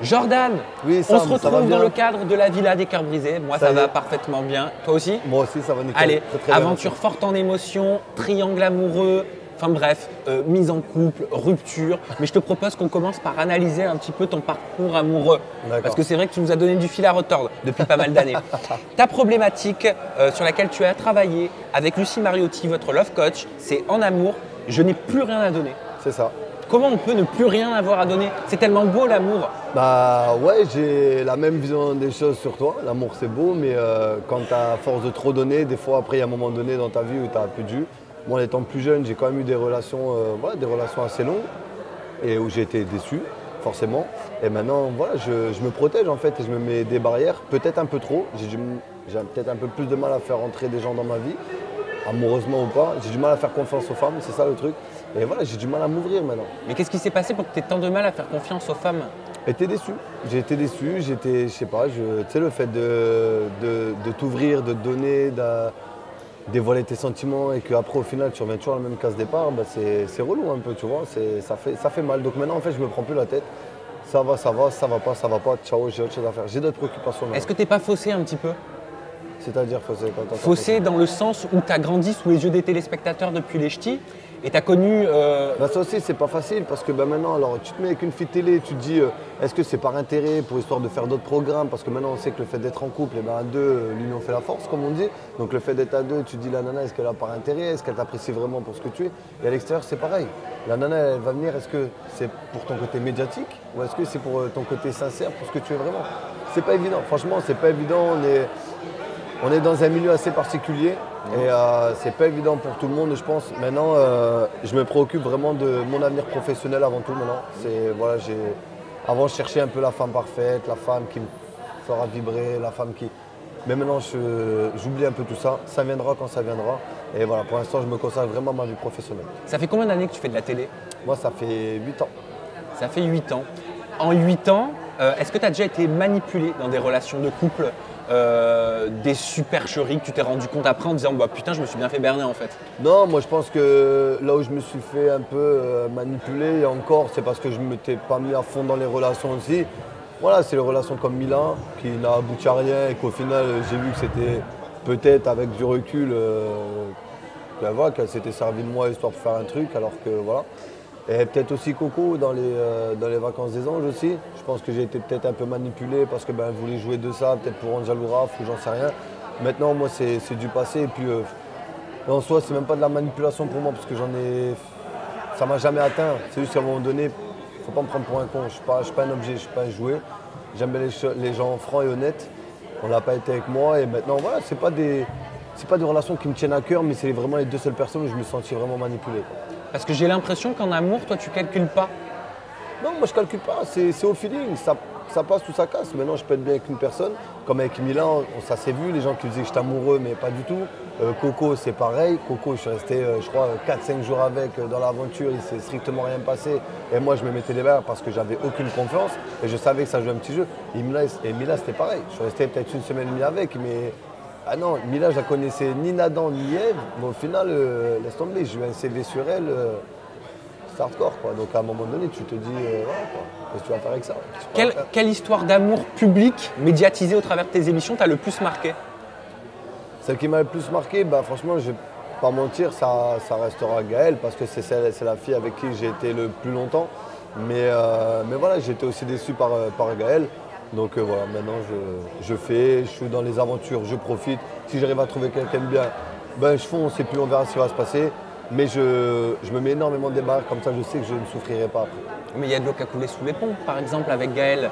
Jordan, Oui, on Sam, se ça va retrouve bien dans le cadre de la Villa des Cœurs Brisés. Moi, ça y va est. parfaitement bien. Toi aussi? Moi aussi, ça va nickel. Allez, Très bien. aventure forte en émotions, triangle amoureux, enfin bref, mise en couple, rupture. Mais je te propose qu'on commence par analyser un petit peu ton parcours amoureux. D'accord. Parce que c'est vrai que tu nous as donné du fil à retordre depuis pas mal d'années. Ta problématique sur laquelle tu as travaillé avec Lucie Mariotti, votre love coach, c'est en amour, je n'ai plus rien à donner. C'est ça. Comment on peut ne plus rien avoir à donner? C'est tellement beau l'amour. Bah ouais, j'ai la même vision des choses sur toi. L'amour c'est beau, mais quand tu as force de trop donner, des fois après il y a un moment donné dans ta vie où tu as plus de jus. Moi en étant plus jeune, j'ai quand même eu des relations assez longues et où j'ai été déçu, forcément. Et maintenant, voilà, je me protège en fait et je me mets des barrières, peut-être un peu trop. J'ai peut-être un peu plus de mal à faire entrer des gens dans ma vie, amoureusement ou pas. J'ai du mal à faire confiance aux femmes, c'est ça le truc. Et voilà, j'ai du mal à m'ouvrir maintenant. Mais qu'est-ce qui s'est passé pour que tu aies tant de mal à faire confiance aux femmes? J'étais déçu. J'ai été déçu. Je sais pas, tu sais, le fait de t'ouvrir, de te donner, dévoiler tes sentiments et qu'après, au final, tu reviens toujours à la même case départ, bah, c'est relou un peu, tu vois. Ça fait mal. Donc maintenant, en fait, je me prends plus la tête. Ça va, ça va pas, ça va pas. Ciao, j'ai autre chose à faire. J'ai d'autres préoccupations maintenant. Est-ce que t'es pas faussé un petit peu? C'est-à-dire faussé quand t'as Faussé dans le sens où tu as grandi sous les yeux des téléspectateurs depuis les ch'tis et tu as connu. Bah ça aussi c'est pas facile parce que bah maintenant alors tu te mets avec une fille télé, tu te dis est-ce que c'est par intérêt pour histoire de faire d'autres programmes parce que maintenant on sait que le fait d'être en couple, et ben à deux l'union fait la force comme on dit. Donc le fait d'être à deux, tu te dis la nana est-ce qu'elle a par intérêt, est-ce qu'elle t'apprécie vraiment pour ce que tu es. Et à l'extérieur c'est pareil. La nana elle va venir, est-ce que c'est pour ton côté médiatique ou est-ce que c'est pour ton côté sincère, pour ce que tu es vraiment. C'est pas évident, franchement c'est pas évident, on est dans un milieu assez particulier et c'est pas évident pour tout le monde. Je pense maintenant, je me préoccupe vraiment de mon avenir professionnel avant tout. Maintenant, avant je cherchais un peu la femme parfaite, la femme qui me fera vibrer, la femme qui. Mais maintenant, j'oublie un peu tout ça. Ça viendra quand ça viendra. Et voilà, pour l'instant, je me consacre vraiment à ma vie professionnelle. Ça fait combien d'années que tu fais de la télé? Moi, ça fait 8 ans. Ça fait 8 ans. En 8 ans, est-ce que tu as déjà été manipulé dans des relations de couple? Des supercheries que tu t'es rendu compte après en disant bah putain je me suis bien fait berner en fait? Non, moi je pense que là où je me suis fait un peu manipuler et encore c'est parce que je ne m'étais pas mis à fond dans les relations aussi. Voilà, c'est les relations comme Milan qui n'a abouti à rien et qu'au final j'ai vu que c'était peut-être avec du recul qu'elle s'était servie de moi histoire de faire un truc alors que voilà. Et peut-être aussi Coco dans les vacances des anges aussi. Je pense que j'ai été peut-être un peu manipulé parce que elle voulait jouer de ça, peut-être pour Angel Raf ou j'en sais rien. Maintenant, moi, c'est du passé. Et puis, en soi, c'est même pas de la manipulation pour moi parce que ça m'a jamais atteint. C'est juste qu'à un moment donné, il ne faut pas me prendre pour un con. Je ne suis pas un objet, je ne suis pas un jouet. J'aime bien les gens francs et honnêtes. On l'a pas été avec moi. Et maintenant, voilà, c'est pas des relations qui me tiennent à cœur, mais c'est vraiment les deux seules personnes où je me sentis vraiment manipulé. Parce que j'ai l'impression qu'en amour, toi tu calcules pas. Non, moi je calcule pas, c'est au feeling, ça passe ou ça casse. Maintenant je peux être bien avec une personne, comme avec Milan, ça s'est vu, les gens qui disaient que j'étais amoureux, mais pas du tout. Coco c'est pareil, Coco je suis resté je crois 4-5 jours avec dans l'aventure, il s'est strictement rien passé. Et moi je me mettais les barres parce que j'avais aucune confiance et je savais que ça jouait un petit jeu. Et Mila c'était pareil, je suis resté peut-être une semaine et demie avec, mais ah non, Mila je la connaissais ni Nadan ni Eve, mais au final laisse tomber, j'ai eu un CV sur elle. C'est hardcore quoi, donc à un moment donné tu te dis voilà quoi, qu'est-ce que tu vas faire avec ça? Quelle histoire d'amour public, médiatisée au travers de tes émissions, t'a le plus marqué? Celle qui m'a le plus marqué, bah franchement je vais pas mentir, ça restera Gaëlle parce que c'est la fille avec qui j'ai été le plus longtemps. Mais voilà, j'ai été aussi déçu par Gaëlle. Donc voilà, maintenant je suis dans les aventures, je profite. Si j'arrive à trouver quelqu'un de bien, ben je fonce et puis on verra ce qui va se passer. Mais je me mets énormément de barres, comme ça je sais que je ne souffrirai pas après. Mais il y a de l'eau qui a coulé sous les ponts, par exemple avec Gaëlle.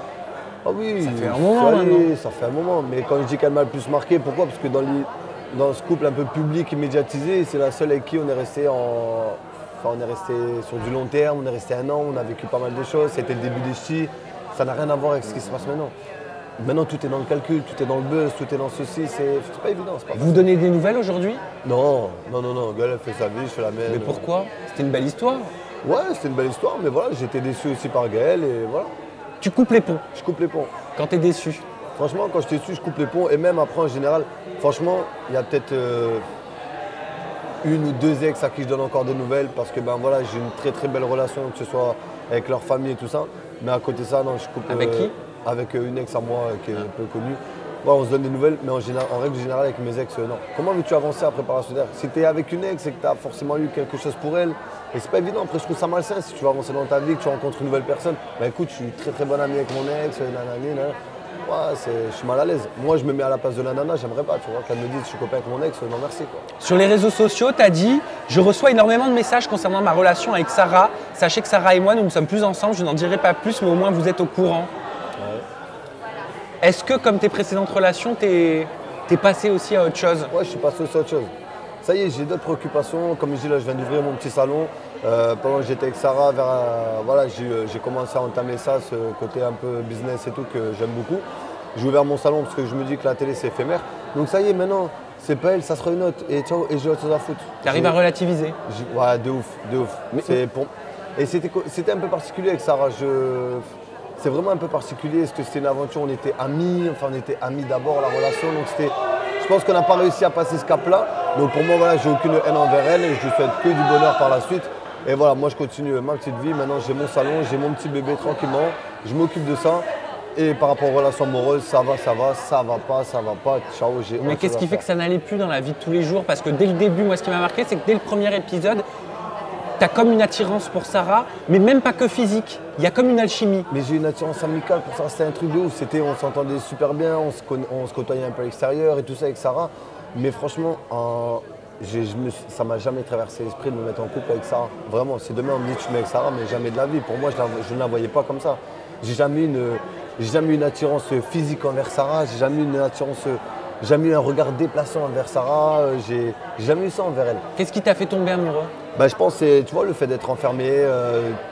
Ah oui, ça fait un moment maintenant. Ça fait un moment. Mais quand je dis qu'elle m'a le plus marqué, pourquoi? Parce que dans ce couple un peu public et médiatisé, c'est la seule avec qui on est resté on est resté sur du long terme, on est resté 1 an, on a vécu pas mal de choses, c'était le début des ch'tis. Ça n'a rien à voir avec ce qui se passe maintenant. Maintenant, tout est dans le calcul, tout est dans le buzz, tout est dans ceci, c'est pas évident. Pas vous donnez des nouvelles aujourd'hui? Non, Gaëlle elle fait sa vie, je fais la mienne. Mais pourquoi? C'était une belle histoire. Ouais, c'était une belle histoire, mais voilà, j'étais déçu aussi par Gaëlle et voilà. Tu coupes les ponts? Je coupe les ponts. Quand t'es déçu? Franchement, quand je suis déçu, je coupe les ponts et même après en général, franchement, il y a peut-être 1 ou 2 ex à qui je donne encore des nouvelles parce que ben voilà, j'ai une très très belle relation, que ce soit avec leur famille et tout ça. Mais à côté de ça, non, je coupe. Avec qui? Avec une ex à moi qui est un peu connue. Ouais, on se donne des nouvelles, mais en règle générale, avec mes ex, non. Comment veux-tu avancer après parachutaire? Si tu es avec une ex et que tu as forcément eu quelque chose pour elle, et c'est pas évident, après je trouve ça malsain si tu veux avancer dans ta vie, que tu rencontres une nouvelle personne. Bah écoute, je suis très très bon ami avec mon ex, nanani, nan. Ouais, je suis mal à l'aise. Moi, je me mets à la place de la nana, j'aimerais pas, tu vois, qu'elle me dise je suis copain avec mon ex, non merci quoi. Sur les réseaux sociaux, tu as dit « Je reçois énormément de messages concernant ma relation avec Sarah. Sachez que Sarah et moi, nous ne sommes plus ensemble. Je n'en dirai pas plus, mais au moins vous êtes au courant. » Est-ce que, comme tes précédentes relations, t'es passé aussi à autre chose? Ouais, je suis passé aussi à autre chose. Ça y est, j'ai d'autres préoccupations. Comme je dis là, je viens d'ouvrir mon petit salon. Pendant que j'étais avec Sarah, voilà, j'ai commencé à entamer ça, ce côté un peu business et tout que j'aime beaucoup. J'ai ouvert mon salon parce que je me dis que la télé c'est éphémère. Donc ça y est, maintenant, c'est pas elle, ça sera une autre. Et ciao, et j'ai autre chose à foutre. Tu arrives à relativiser? Ouais, de ouf, de ouf. Et c'était un peu particulier avec Sarah. C'est vraiment un peu particulier parce que c'était une aventure, on était amis, enfin on était amis d'abord, la relation. Donc je pense qu'on n'a pas réussi à passer ce cap-là. Donc pour moi, voilà, j'ai aucune haine envers elle et je lui souhaite que du bonheur par la suite. Et voilà, moi je continue ma petite vie. Maintenant j'ai mon salon, j'ai mon petit bébé tranquillement. Je m'occupe de ça. Et par rapport aux relations amoureuses, ça va, ça va pas, ciao, j'ai. Mais qu'est-ce qui fait que ça n'allait plus dans la vie de tous les jours? Parce que dès le début, moi ce qui m'a marqué, c'est que dès le premier épisode, tu as comme une attirance pour Sarah, mais même pas que physique. Il y a comme une alchimie. Mais j'ai une attirance amicale pour Sarah, c'était un truc de ouf. On s'entendait super bien, on se côtoyait un peu à l'extérieur et tout ça avec Sarah. Mais franchement, ça m'a jamais traversé l'esprit de me mettre en couple avec Sarah. Vraiment, si demain on me dit tu mets avec Sarah, mais jamais de la vie. Pour moi, je ne la voyais pas comme ça. J'ai jamais eu une attirance physique envers Sarah, j'ai jamais eu un regard déplaçant envers Sarah, j'ai jamais eu ça envers elle. Qu'est-ce qui t'a fait tomber amoureux? Bah, je pense que c'est, tu vois, le fait d'être enfermé,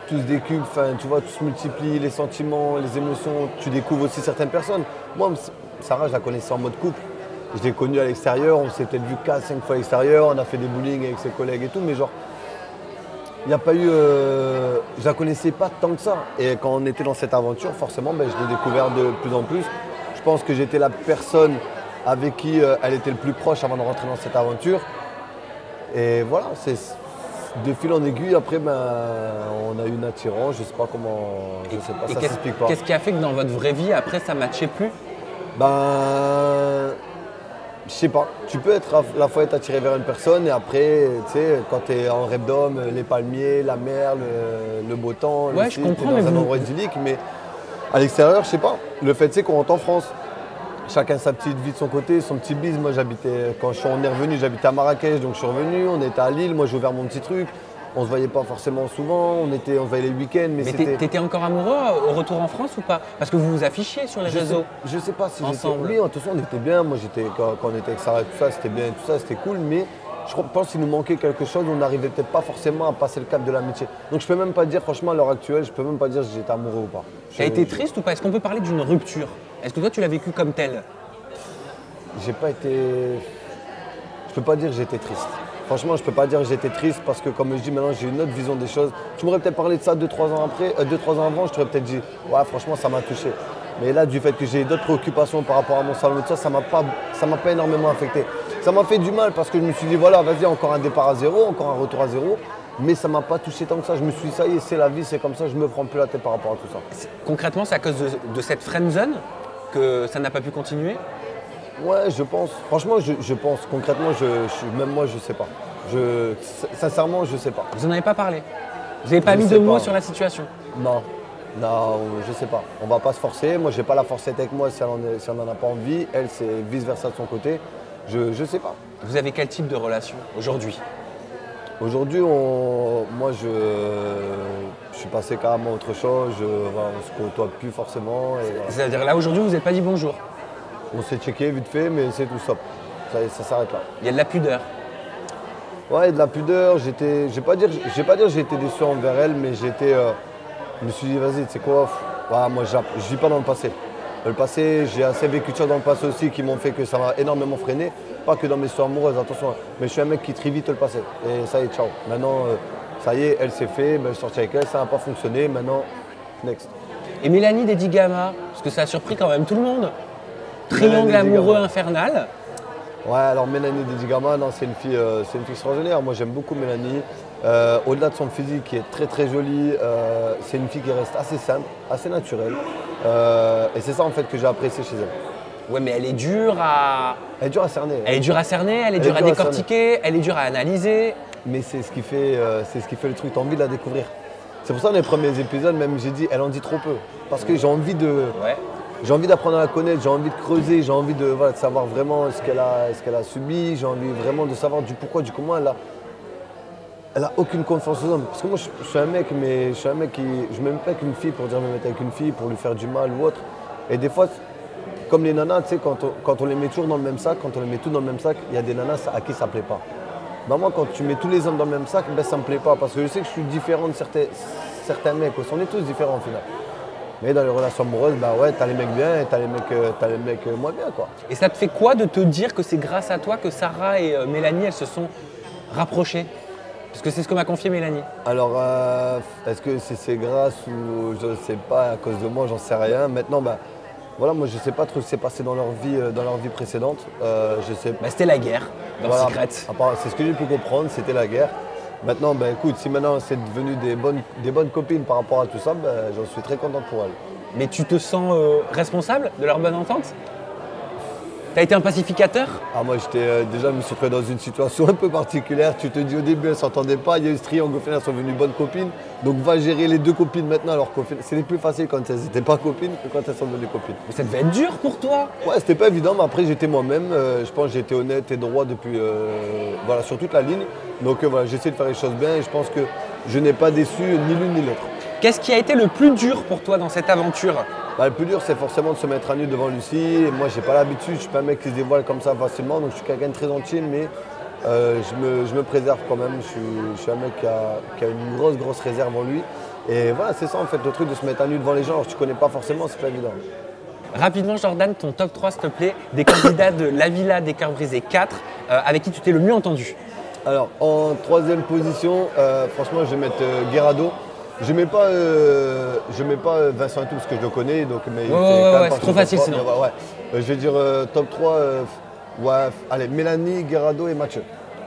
tout se décuple, tu vois, tout se multiplie, les sentiments, les émotions, tu découvres aussi certaines personnes. Moi, Sarah, je la connaissais en mode couple. Je l'ai connue à l'extérieur, on s'est peut-être vu 4-5 fois à l'extérieur, on a fait des bowling avec ses collègues et tout, mais genre, il n'y a pas eu. Je la connaissais pas tant que ça. Et quand on était dans cette aventure, forcément, je l'ai découvert de plus en plus. Je pense que j'étais la personne avec qui elle était le plus proche avant de rentrer dans cette aventure. Et voilà, c'est de fil en aiguille. Après, on a eu une attirance. Je sais pas comment. Je sais pas, ça s'explique pas. Qu'est-ce qui a fait que dans votre vraie vie, après, ça ne matchait plus? Je sais pas, tu peux être à la fois être attiré vers une personne et après, tu sais, quand tu es en rêve d'homme, les palmiers, la mer, le beau temps, ouais, je comprends, dans un endroit idyllique, mais à l'extérieur, je sais pas. Le fait, c'est qu'on rentre en France, chacun sa petite vie de son côté, son petit bise. Moi, quand on est revenu, j'habitais à Marrakech, donc je suis revenu, on était à Lille, moi j'ai ouvert mon petit truc. On se voyait pas forcément souvent, on se voyait les week-ends. Mais t'étais encore amoureux au retour en France ou pas? Parce que vous vous affichiez sur les réseaux. Je sais pas si ensemble. Oui, de toute façon, on était bien. Moi, quand on était avec Sarah et tout ça, c'était bien, tout ça, c'était cool. Mais je pense qu'il nous manquait quelque chose. On n'arrivait peut-être pas forcément à passer le cap de l'amitié. Donc, je peux même pas dire, franchement, à l'heure actuelle, je peux même pas dire si j'étais amoureux ou pas. T'as été triste ou pas? Est-ce qu'on peut parler d'une rupture? Est-ce que toi, tu l'as vécu comme telle? J'ai pas été. Je peux pas dire que j'étais triste. Franchement, je peux pas dire que j'étais triste parce que, comme je dis, maintenant j'ai une autre vision des choses. Tu m'aurais peut-être parlé de ça 2-3 ans avant, je t'aurais peut-être dit, ouais, franchement, ça m'a touché. Mais là, du fait que j'ai d'autres préoccupations par rapport à mon salon et tout ça, ça m'a pas énormément affecté. Ça m'a fait du mal parce que je me suis dit, voilà, vas-y, encore un départ à zéro, encore un retour à zéro. Mais ça m'a pas touché tant que ça. Je me suis dit, ça y est, c'est la vie, c'est comme ça, je me prends plus la tête par rapport à tout ça. Concrètement, c'est à cause de cette friendzone que ça n'a pas pu continuer? Ouais, je pense. Franchement, je pense. Concrètement, même moi, je sais pas. Sincèrement, je sais pas. Vous n'en avez pas parlé? Vous n'avez pas mis de mots sur la situation? Non, je sais pas. On va pas se forcer. Moi, j'ai pas la forcette avec moi si elle n'en a pas envie. Elle, c'est vice-versa de son côté. Je sais pas. Vous avez quel type de relation aujourd'hui? Aujourd'hui, moi, je suis passé carrément à autre chose. On se côtoie plus forcément. Voilà. C'est-à-dire là, aujourd'hui, vous n'avez pas dit bonjour? On s'est checké vite fait, mais c'est tout, stop. Ça s'arrête là. Il y a de la pudeur? Ouais, de la pudeur. Je vais pas dire que j'ai été déçu envers elle, mais je me suis dit, vas-y, tu sais quoi, moi, je vis pas dans le passé. Le passé, j'ai assez vécu de choses dans le passé aussi qui m'ont fait que ça m'a énormément freiné. Pas que dans mes histoires amoureuses, attention. Mais je suis un mec qui trie vite le passé. Et ça y est, ciao. Maintenant, ça y est, elle s'est fait, je suis sorti avec elle, ça n'a pas fonctionné. Maintenant, next. Et Mélanie d'Eddie Gama, parce que ça a surpris quand même tout le monde. Triangle amoureux infernal. Ouais, alors Mélanie d'Eddie Gama, c'est une fille extraordinaire. Moi, j'aime beaucoup Mélanie. Au-delà de son physique qui est très très joli, c'est une fille qui reste assez simple, assez naturelle. Et c'est ça en fait que j'ai apprécié chez elle. Ouais, mais elle est dure à. Elle est dure à cerner. Elle est dure à cerner, elle est dure à décortiquer, elle est dure à analyser. Mais c'est ce qui fait le truc, tu as envie de la découvrir. C'est pour ça dans les premiers épisodes, même j'ai dit, elle en dit trop peu. Parce que j'ai envie d'apprendre à la connaître, j'ai envie de creuser, j'ai envie de savoir vraiment ce qu'elle a subi, j'ai envie vraiment de savoir du pourquoi, du comment elle a aucune confiance aux hommes. Parce que moi je suis un mec, mais je ne m'aime pas avec une fille pour dire me mettre avec une fille, pour lui faire du mal ou autre. Et des fois, comme les nanas, tu sais, quand on les met toujours dans le même sac, quand on les met tous dans le même sac, il y a des nanas à qui ça ne plaît pas. Bah moi, quand tu mets tous les hommes dans le même sac, ben, ça ne me plaît pas. Parce que je sais que je suis différent de certains mecs. On est tous différents au final. Mais dans les relations amoureuses, bah ouais, t'as les mecs bien et t'as les mecs moins bien, quoi. Et ça te fait quoi de te dire que c'est grâce à toi que Sarah et Mélanie, elles se sont rapprochées? Parce que c'est ce que m'a confié Mélanie. Alors, est-ce que c'est grâce ou je ne sais pas, à cause de moi, j'en sais rien. Maintenant, bah, voilà, moi je ne sais pas trop ce qui s'est passé dans leur vie précédente. Je sais. Bah, c'était la guerre, dans voilà, Secret. C'est ce que j'ai pu comprendre, c'était la guerre. Maintenant, bah, écoute, si maintenant c'est devenu des bonnes copines par rapport à tout ça, bah, j'en suis très content pour elles. Mais tu te sens responsable de leur bonne entente? T'as été un pacificateur? Moi, déjà, je me suis trouvé dans une situation un peu particulière. Tu te dis au début, elles ne s'entendaient pas. Il y a eu ce triangle, au final, elles sont devenues bonnes copines. Donc, va gérer les deux copines maintenant. Alors qu'au final, c'était plus facile quand elles n'étaient pas copines que quand elles sont devenues copines. Mais ça devait être dur pour toi. Ouais, c'était pas évident, mais après, j'étais moi-même. Je pense que j'ai été honnête et droit depuis, sur toute la ligne. Donc, voilà, j'ai essayé de faire les choses bien et je pense que je n'ai pas déçu ni l'une ni l'autre. Qu'est-ce qui a été le plus dur pour toi dans cette aventure? Le plus dur, c'est forcément de se mettre à nu devant Lucie. Et moi, j'ai pas l'habitude, je ne suis pas un mec qui se dévoile comme ça facilement, donc je suis quelqu'un de très gentil, mais je me préserve quand même. Je suis un mec qui a une grosse réserve en lui. Et voilà, c'est ça en fait, le truc de se mettre à nu devant les gens. Alors, tu ne connais pas forcément, c'est pas évident. Rapidement, Jordan, ton top 3, s'il te plaît, des candidats de La Villa des Cœurs Brisés 4, avec qui tu t'es le mieux entendu. Alors, en troisième position, franchement, je vais mettre Guerrado. Je ne mets pas Vincent et tout parce que je le connais. Donc, mais c'est trop facile sinon. Je vais dire top 3, allez, Mélanie, Guerrado et Mathieu.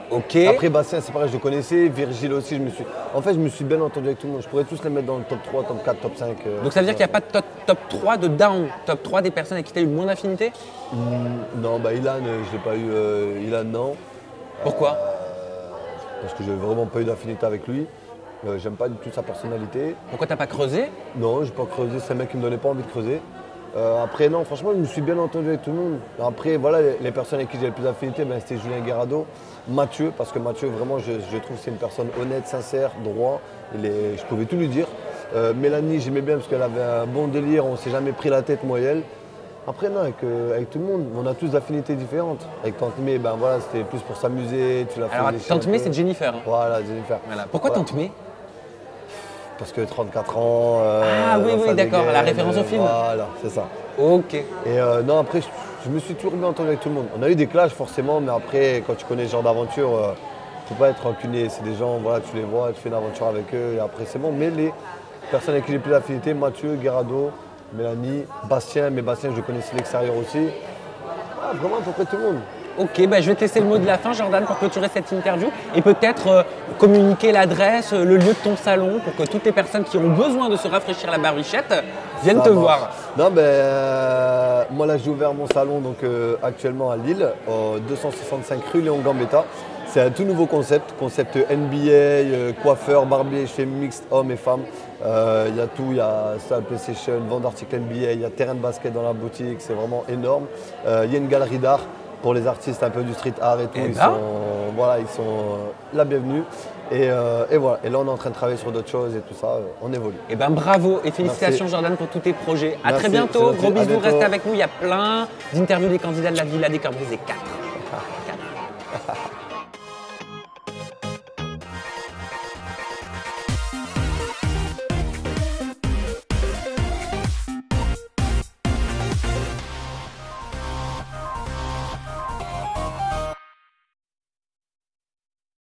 Ok. Après Bastien, c'est pareil, je le connaissais. Virgile aussi, je me suis bien entendu avec tout le monde. Je pourrais tous les mettre dans le top 3, top 4, top 5. Donc ça veut dire qu'il n'y a pas de top 3 de down, top 3 des personnes avec qui tu as eu le moins d'affinité? Non, Ilan, je l'ai pas eu. Ilan, non. Pourquoi? Parce que j'ai vraiment pas eu d'affinité avec lui. J'aime pas du tout sa personnalité. Pourquoi t'as pas creusé? Non, j'ai pas creusé, c'est un mec qui me donnait pas envie de creuser. Après non, franchement, je me suis bien entendu avec tout le monde. Après, voilà, les personnes avec qui j'ai le plus d'affinité, c'était Julien Guerrado, Mathieu, parce que Mathieu, vraiment, je trouve que c'est une personne honnête, sincère, droit. Je pouvais tout lui dire. Mélanie, j'aimais bien parce qu'elle avait un bon délire, on s'est jamais pris la tête, moi et elle. Après, non, avec tout le monde, on a tous des affinités différentes. Avec Tante May, c'était plus pour s'amuser. Alors, Tante May, c'est Jennifer. Voilà, Jennifer. Voilà. Pourquoi Tante May? Parce que 34 ans. Oui, d'accord, la référence au film. Voilà, c'est ça. Ok. Et non, après, je me suis toujours bien entendu avec tout le monde. On a eu des clashs forcément, mais après, quand tu connais ce genre d'aventure, il ne faut pas être rancunier. C'est des gens, voilà, tu les vois, tu fais une aventure avec eux, et après, c'est bon. Mais les personnes avec qui j'ai plus d'affinité, Mathieu, Guerrado, Mélanie, Bastien, mais Bastien, je le connaissais de l'extérieur aussi. Vraiment à peu près tout le monde. Ok, je vais te laisser le mot de la fin, Jordan, pour clôturer cette interview et peut-être communiquer l'adresse, le lieu de ton salon pour que toutes les personnes qui ont besoin de se rafraîchir la barbichette viennent te voir. Non, moi là j'ai ouvert mon salon donc, actuellement à Lille, au 265 rue Léon Gambetta. C'est un tout nouveau concept NBA, coiffeur, barbier, chez mixte, hommes et femmes. Il y a tout, il y a salle PlayStation, vente d'articles NBA, il y a terrain de basket dans la boutique, c'est vraiment énorme. Il y a une galerie d'art. Pour les artistes un peu du street art et tout, ils sont la bienvenue. Et voilà. Et là, on est en train de travailler sur d'autres choses et tout ça, on évolue. Bravo et félicitations, merci. Jordan, pour tous tes projets. À très bientôt. Gros bisous, restez avec nous. Il y a plein d'interviews des candidats de La Villa des Cœurs Brisés 4.